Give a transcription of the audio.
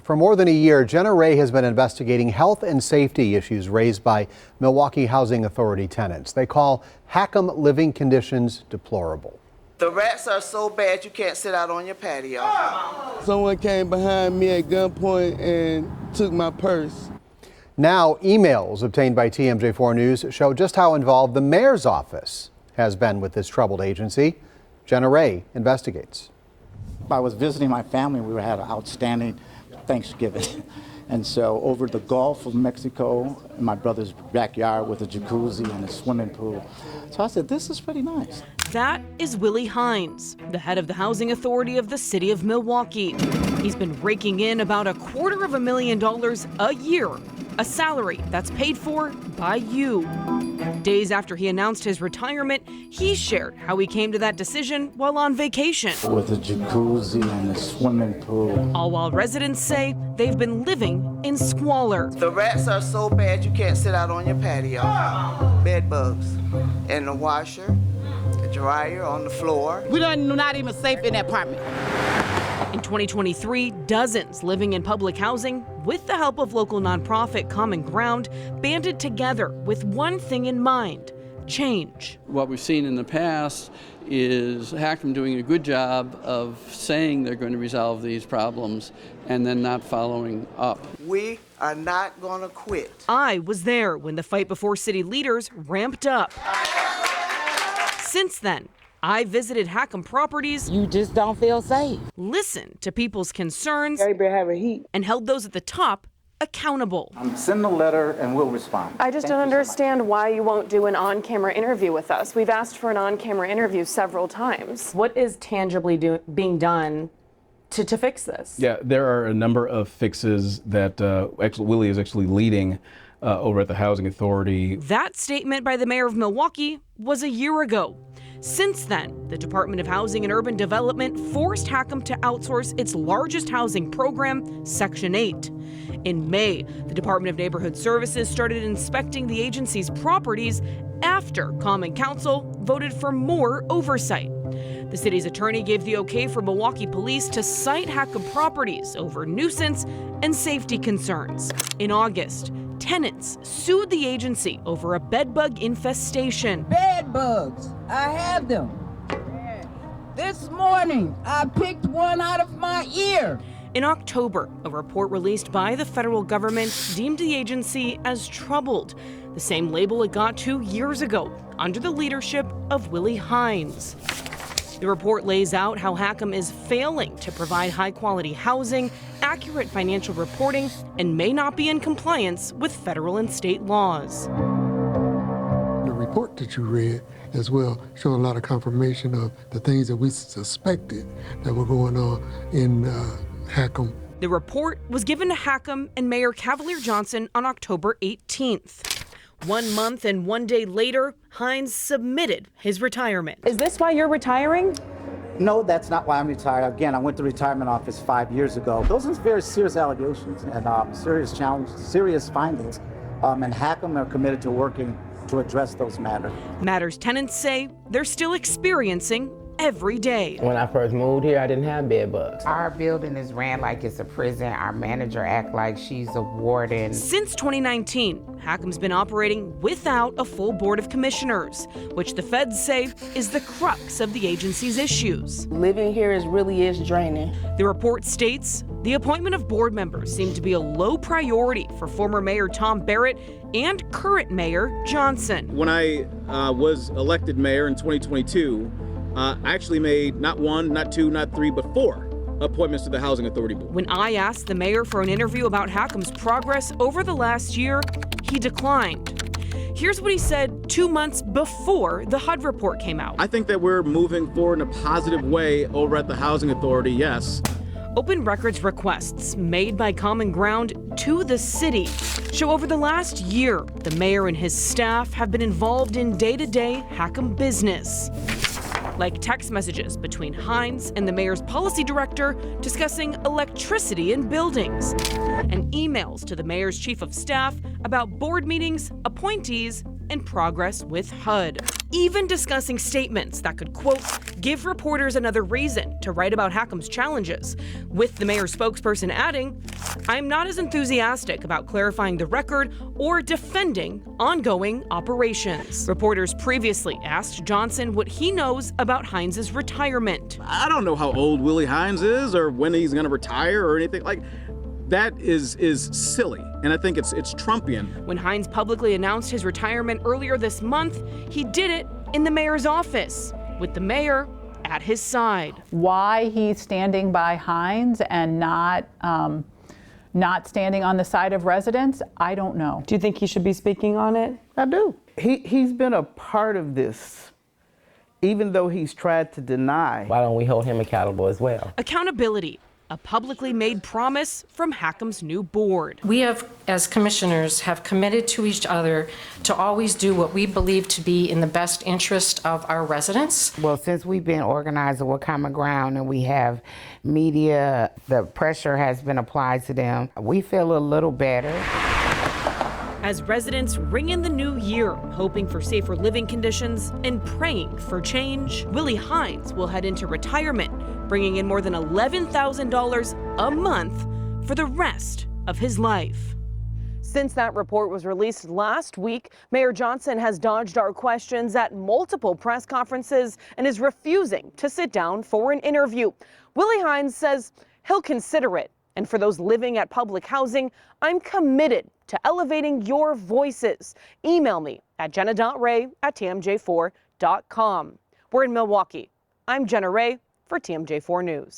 For more than a year, Jenna has been investigating health and safety issues raised by Milwaukee Housing Authority tenants. They call HACM living conditions deplorable. The rats are so bad you can't sit out on your patio. Someone came behind me at gunpoint and took my purse. Now, emails obtained by TMJ4 News show just how involved the mayor's office has been with this troubled agency. Jenna investigates. I was visiting my family. We had an outstanding Thanksgiving. And so over the Gulf of Mexico, in my brother's backyard with a jacuzzi and a swimming pool. So I said, this is pretty nice. That is Willie Hines, the head of the housing authority of the City of Milwaukee. He's been raking in about $250,000 a year, a salary that's paid for by you. Days after he announced his retirement, he shared how he came to that decision while on vacation. With a jacuzzi and a swimming pool. All while residents say they've been living in squalor. The rats are so bad you can't sit out on your patio. Bed bugs in the washer, the dryer on the floor. We're not even safe in that apartment. In 2023, dozens living in public housing, with the help of local nonprofit Common Ground, banded together with one thing in mind: change. What we've seen in the past is HACM doing a good job of saying they're going to resolve these problems and then not following up. We are not going to quit. I was there when the fight before city leaders ramped up. Since then, I visited HACM properties. You just don't feel safe. Listened to people's concerns. Everybody have a heat. And held those at the top accountable. Send a letter and we'll respond. I just don't understand why you won't do an on-camera interview with us. We've asked for an on-camera interview several times. What is tangibly being done to fix this? Yeah, there are a number of fixes that Willie is actually leading over at the Housing Authority. That statement by the mayor of Milwaukee was a year ago. Since then, the Department of Housing and Urban Development forced HACM to outsource its largest housing program, Section 8. In May, the Department of Neighborhood Services started inspecting the agency's properties after Common Council voted for more oversight. The city's attorney gave the okay for Milwaukee police to cite HACM properties over nuisance and safety concerns. In August, tenants sued the agency over a bedbug infestation. Bed bugs, I have them. This morning, I picked one out of my ear. In October, a report released by the federal government deemed the agency as troubled, the same label it got 2 years ago under the leadership of Willie Hines. The report lays out how HACM is failing to provide high-quality housing, accurate financial reporting, and may not be in compliance with federal and state laws. The report that you read as well showed a lot of confirmation of the things that we suspected that were going on in HACM. The report was given to HACM and Mayor Cavalier Johnson on October 18th. 1 month and 1 day later, Hines submitted his retirement. Is this why you're retiring? No, that's not why I'm retired. Again, I went to the retirement office 5 years ago. Those are very serious allegations and serious challenges, serious findings. And HACM are committed to working to address those matters. Matters tenants say they're still experiencing every day. When I first moved here, I didn't have bed bugs. Our building is ran like it's a prison. Our manager act like she's a warden. Since 2019, HACM's been operating without a full board of commissioners, which the feds say is the crux of the agency's issues. Living here really is draining. The report states the appointment of board members seemed to be a low priority for former Mayor Tom Barrett and current Mayor Johnson. When I was elected mayor in 2022, I actually made not one, not two, not three, but 4 appointments to the Housing Authority Board. When I asked the mayor for an interview about HACM's progress over the last year, he declined. Here's what he said 2 months before the HUD report came out. I think that we're moving forward in a positive way over at the Housing Authority, yes. Open records requests made by Common Ground to the city show over the last year, the mayor and his staff have been involved in day-to-day HACM business, like text messages between Hines and the mayor's policy director discussing electricity in buildings, and emails to the mayor's chief of staff about board meetings, appointees, and progress with HUD, even discussing statements that could, quote, give reporters another reason to write about HACM's challenges, with the mayor's spokesperson adding, I'm not as enthusiastic about clarifying the record or defending ongoing operations. Reporters previously asked Johnson what he knows about Hines' retirement. I don't know how old Willie Hines is or when he's going to retire or anything like that. Is silly, and I think it's Trumpian. When Hines publicly announced his retirement earlier this month, he did it in the mayor's office, with the mayor at his side. Why he's standing by Hines and not standing on the side of residents, I don't know. Do you think he should be speaking on it? I do. He's been a part of this, even though he's tried to deny. Why don't we hold him accountable as well? Accountability, a publicly made promise from HACM's new board. We have, as commissioners, have committed to each other to always do what we believe to be in the best interest of our residents. Well, since we've been organizing with Common Ground and we have media, the pressure has been applied to them. We feel a little better. As residents ring in the new year, hoping for safer living conditions and praying for change, Willie Hines will head into retirement, bringing in more than $11,000 a month for the rest of his life. Since that report was released last week, Mayor Johnson has dodged our questions at multiple press conferences and is refusing to sit down for an interview. Willie Hines says he'll consider it. And for those living at public housing, I'm committed to elevating your voices. Email me at jenna.ray@tmj4.com. We're in Milwaukee. I'm Jenna Ray for TMJ4 News.